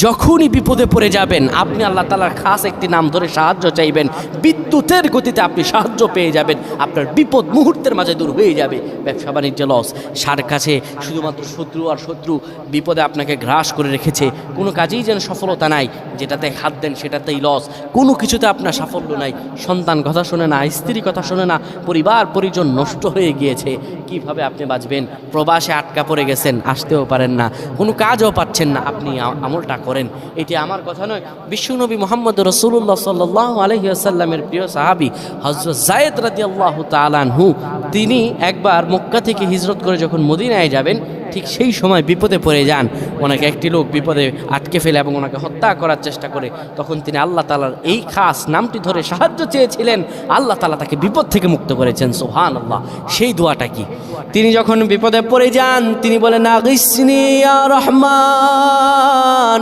যখনই বিপদে পড়ে যাবেন আপনি আল্লাহ তাআলার খাস একটি নাম ধরে সাহায্য চাইবেন, বিদ্যুতের গতিতে আপনি সাহায্য পেয়ে যাবেন, আপনার বিপদ মুহূর্তের মাঝে দূর হয়ে যাবে। ব্যবসা বাণিজ্য লস, সার কাছে শুধুমাত্র শত্রু আর শত্রু, বিপদে আপনাকে গ্রাস করে রেখেছে, কোনো কাজেই যেন সফলতা নাই, যেটাতে হাত দেন সেটাতেই লস, কোনো কিছুতে আপনার সাফল্য নাই, সন্তান কথা শোনে না, স্ত্রী কথা শোনে না, পরিবার পরিজন নষ্ট হয়ে গিয়েছে, কিভাবে আপনি বাঁচবেন? প্রবাসে আটকা পড়ে গেছেন, আসতেও পারেন না, কোনো কাজও পাচ্ছেন না, আপনি আমলটা করেন। এটি আমার কথা নয়, বিশ্বনবী মুহাম্মদ রাসূলুল্লাহ সাল্লাল্লাহু আলাইহি ওয়াসাল্লামের প্রিয় সাহাবী হযরত যায়েদ রাদিয়াল্লাহু তাআলা আনহু, তিনি একবার মক্কা থেকে হিজরত করে যখন মদিনায় যাবেন, ঠিক সেই সময় বিপদে পড়ে যান। ওনাকে একটি লোক বিপদে আটকে ফেলে এবং ওনাকে হত্যা করার চেষ্টা করে। তখন তিনি আল্লাহ তাআলার এই খাস নামটি ধরে সাহায্য চেয়েছিলেন, আল্লাহ তাআলা তাকে বিপদ থেকে মুক্ত করেছেন। সুবহানাল্লাহ। সেই দোয়াটা কি? তিনি যখন বিপদে পড়ে যান তিনি বলেন, আগিসনি ইয়া রহমান।